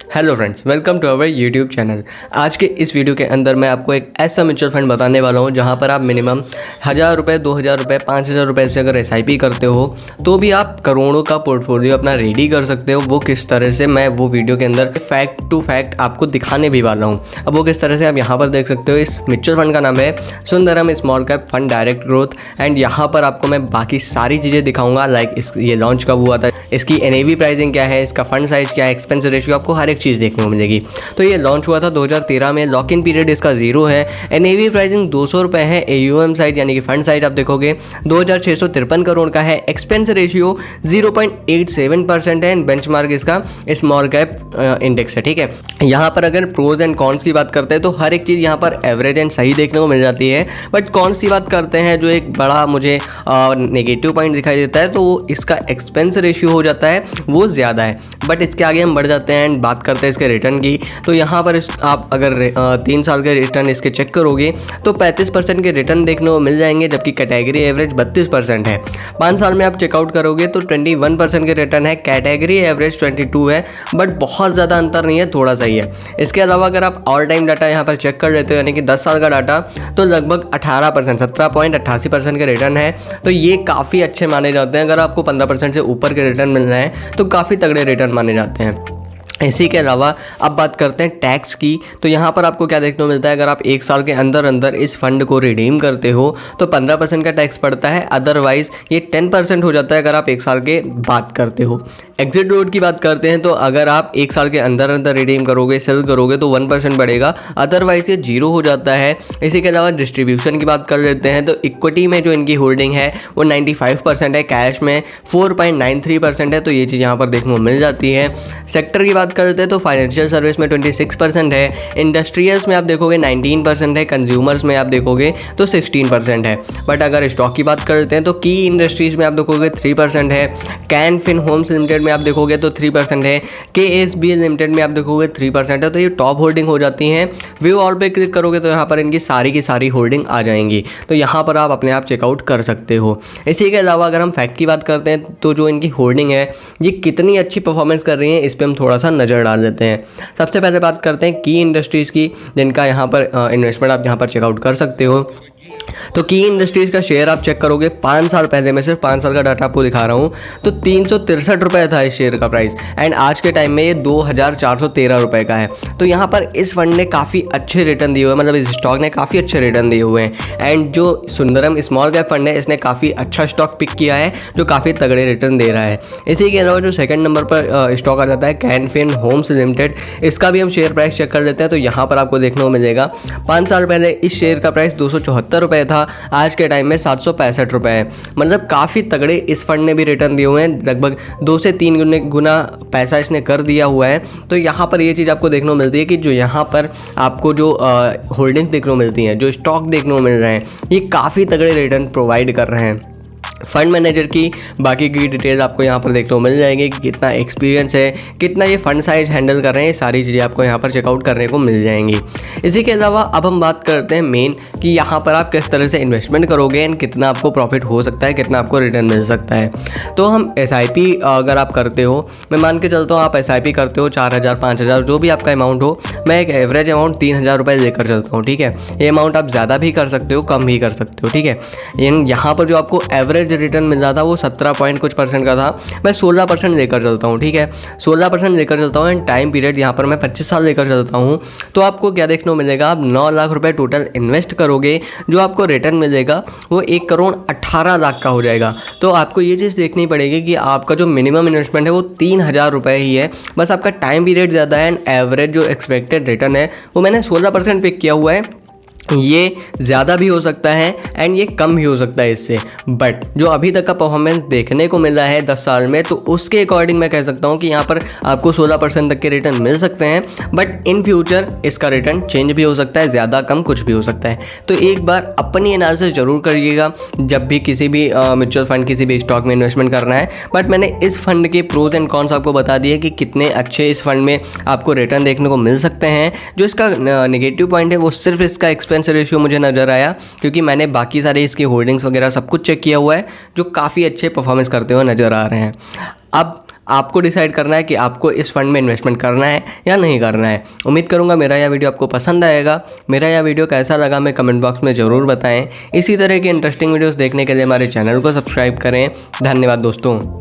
Hello friends, welcome to our YouTube channel. आज के इस वीडियो के अंदर मैं आपको एक ऐसा म्यूचुअल फंड बताने वाला हूं जहां पर आप मिनिमम 1000 रुपये, 2000 रुपये, 5000 रुपये से अगर SIP करते हो तो भी आप करोड़ों का पोर्टफोलियो अपना रेडी कर सकते हो। वो किस तरह से, मैं वो वीडियो के अंदर फैक्ट टू फैक्ट आपको दिखाने भी वाला हूँ। अब वो किस तरह से आप यहाँ पर देख सकते हो। इस म्यूचुअल फंड का नाम है Sundaram small cap fund direct growth and यहाँ पर आपको मैं बाकी सारी चीज़ें दिखाऊंगा। लाइक ये लॉन्च कब हुआ था, इसकी NAV प्राइसिंग क्या है, इसका फंड साइज क्या है, एक्सपेंस रेशियो, आपको हर एक चीज़ देखने को मिलेगी। तो ये लॉन्च हुआ था 2013 में, लॉक इन पीरियड इसका 0 है, NAV प्राइसिंग 200 रुपये है, AUM साइज यानी कि फंड साइज आप देखोगे 2653 करोड़ का है, एक्सपेंस रेशियो 0.87% है, बेंचमार्क इसका स्मॉल कैप इंडेक्स है। ठीक है, यहाँ पर अगर प्रोज एंड कॉन्स की बात करते हैं तो हर एक चीज़ यहाँ पर एवरेज एंड सही देखने को मिल जाती है। बट कॉन्स की बात करते हैं, जो एक बड़ा मुझे नेगेटिव पॉइंट दिखाई देता है, तो इसका एक्सपेंस रेशियो हो जाता है वो ज़्यादा है। बट इसके आगे हम बढ़ जाते हैं एंड बात करते हैं इसके रिटर्न की। तो यहाँ पर आप अगर 3 साल के रिटर्न इसके चेक करोगे तो 35% के रिटर्न देखने को मिल जाएंगे, जबकि कैटेगरी एवरेज 32% है। 5 साल में आप चेकआउट करोगे तो 21% के रिटर्न है, कैटेगरी एवरेज 22 है, बट बहुत ज़्यादा अंतर नहीं है, थोड़ा सा ही है। इसके अलावा अगर आप ऑल टाइम डाटा यहाँ पर चेक कर लेते हो यानी कि 10 साल का डाटा, तो लगभग 18%, 17.88% के रिटर्न है। तो ये काफ़ी अच्छे माने जाते हैं। अगर आपको 15% से ऊपर के रिटर्न मिल रहे हैं तो काफ़ी तगड़े रिटर्न माने जाते हैं। इसी के अलावा अब बात करते हैं टैक्स की। तो यहाँ पर आपको क्या देखने को मिलता है, अगर आप 1 साल के अंदर अंदर इस फंड को रिडीम करते हो तो 15% का टैक्स पड़ता है, अदरवाइज ये 10% हो जाता है अगर आप 1 साल के बात करते हो। एग्जिट रोड की बात करते हैं तो अगर आप 1 साल के अंदर अंदर रिडीम करोगे, सेल करोगे तो 1% बढ़ेगा, अदरवाइज ये 0 हो जाता है। इसी के अलावा डिस्ट्रीब्यूशन की बात कर लेते हैं तो इक्विटी में जो इनकी होल्डिंग है वो 95% है, कैश में 4.93% है। तो ये चीज़ यहाँ पर देखने को मिल जाती है। सेक्टर की बात करते हैं तो फाइनेंशियल सर्विस में 26% है, इंडस्ट्रियल्स में आप देखोगे 19% है, कंज्यूमर्स में आप देखोगे तो 16% है। बट अगर स्टॉक की बात करते हैं तो की इंडस्ट्रीज में आप देखोगे 3% है, कैन फिन होम्स लिमिटेड में आप देखोगे तो 3% है, KSB लिमिटेड में आप देखोगे 3% है। तो ये टॉप होल्डिंग हो जाती हैं। व्यू ऑल पे क्लिक करोगे तो यहाँ पर इनकी सारी की सारी होल्डिंग आ जाएंगी। तो यहाँ पर आप अपने आप चेकआउट कर सकते हो। इसी के अलावा अगर हम फैक्ट की बात करते हैं तो जो इनकी होल्डिंग है ये कितनी अच्छी परफॉर्मेंस कर रही है, इस पर हम थोड़ा सा नज़र डाल देते हैं। सबसे पहले बात करते हैं की इंडस्ट्रीज़ की, जिनका यहाँ पर इन्वेस्टमेंट आप यहाँ पर चेकआउट कर सकते हो। तो की इंडस्ट्रीज़ का शेयर आप चेक करोगे 5 साल पहले, मैं सिर्फ 5 साल का डाटा आपको दिखा रहा हूँ, तो 363 रुपये था इस शेयर का प्राइस एंड आज के टाइम में ये 2413 रुपये का है। तो यहाँ पर इस फंड ने काफ़ी अच्छे रिटर्न दिए हुए हैं, मतलब इस स्टॉक ने काफ़ी अच्छे रिटर्न दिए हुए हैं। एंड जो सुंदरम स्मॉल कैप फंड है इसने काफ़ी अच्छा स्टॉक पिक किया है जो काफ़ी तगड़े रिटर्न दे रहा है। इसी के अलावा जो सेकंड नंबर पर स्टॉक आ जाता है कैन फिन होम्स लिमिटेड, इसका भी हम शेयर प्राइस चेक कर लेते हैं। तो यहाँ पर आपको देखने को मिलेगा 5 साल पहले इस शेयर का प्राइस 274 रुपये था, आज के टाइम में 765 रुपये है। मतलब काफ़ी तगड़े इस फंड ने भी रिटर्न दिए हुए हैं, लगभग 2 से 3 गुना पैसा इसने कर दिया हुआ है। तो यहाँ पर ये चीज़ आपको देखने को मिलती है कि जो यहाँ पर आपको जो होल्डिंग्स देखने को मिलती हैं, जो स्टॉक देखने को मिल रहे हैं, ये काफ़ी तगड़े रिटर्न प्रोवाइड कर रहे हैं। फंड मैनेजर की बाकी की डिटेल्स आपको यहाँ पर देखने को मिल जाएंगे कि कितना एक्सपीरियंस है, कितना ये फंड साइज हैंडल कर रहे हैं, ये सारी चीज़ें आपको यहाँ पर चेकआउट करने को मिल जाएंगी। इसी के अलावा अब हम बात करते हैं मेन कि यहाँ पर आप किस तरह से इन्वेस्टमेंट करोगे एंड कितना आपको प्रॉफिट हो सकता है, कितना आपको रिटर्न मिल सकता है। तो हम SIP अगर आप करते हो, मैं मान के चलता हूँ आप SIP करते हो 4000, 5000 जो भी आपका अमाउंट हो, मैं एक एवरेज अमाउंट 3000 रुपये लेकर चलता हूँ। ठीक है, ये अमाउंट आप ज़्यादा भी कर सकते हो, कम भी कर सकते हो। ठीक है, यहाँ पर जो आपको एवरेज रिटर्न मिल रहा था वो 17 पॉइंट कुछ % का था, मैं 16% लेकर चलता हूँ। ठीक है, 16% लेकर चलता हूँ एंड टाइम पीरियड यहाँ पर मैं 25 साल लेकर चलता हूँ। तो आपको क्या देखने को मिलेगा, आप 9 लाख रुपए टोटल इन्वेस्ट करोगे, जो आपको रिटर्न मिलेगा वो 1,18,00,000 का हो जाएगा। तो आपको ये चीज़ देखनी पड़ेगी कि आपका जो मिनिमम इन्वेस्टमेंट है वो 3000 रुपये ही है, बस आपका टाइम पीरियड ज़्यादा है एंड एवरेज जो एक्सपेक्टेड रिटर्न है वो मैंने 16% पिक किया हुआ है। ये ज़्यादा भी हो सकता है एंड ये कम भी हो सकता है इससे, बट जो अभी तक का परफॉर्मेंस देखने को मिला है 10 साल में, तो उसके अकॉर्डिंग मैं कह सकता हूँ कि यहाँ पर आपको 16% तक के रिटर्न मिल सकते हैं। बट इन फ्यूचर इसका रिटर्न चेंज भी हो सकता है, ज़्यादा कम कुछ भी हो सकता है। तो एक बार अपनी एनालिसिस ज़रूर करिएगा जब भी किसी भी म्यूचुअल फंड, किसी भी स्टॉक में इन्वेस्टमेंट करना है। बट मैंने इस फंड के प्रोज एंड कॉन्स आपको बता दिए कि कितने अच्छे इस फंड में आपको रिटर्न देखने को मिल सकते हैं। जो इसका नेगेटिव पॉइंट है वो सिर्फ इसका एक्सपेंस रेशियो मुझे नज़र आया, क्योंकि मैंने बाकी सारे इसकी होल्डिंग्स वगैरह सब कुछ चेक किया हुआ है जो काफ़ी अच्छे परफॉर्मेंस करते हुए नज़र आ रहे हैं। अब आपको डिसाइड करना है कि आपको इस फंड में इन्वेस्टमेंट करना है या नहीं करना है। उम्मीद करूँगा मेरा यह वीडियो आपको पसंद आएगा। मेरा यह वीडियो कैसा लगा मैं कमेंट बॉक्स में ज़रूर बताएं। इसी तरह की इंटरेस्टिंग वीडियोस देखने के लिए हमारे चैनल को सब्सक्राइब करें। धन्यवाद दोस्तों।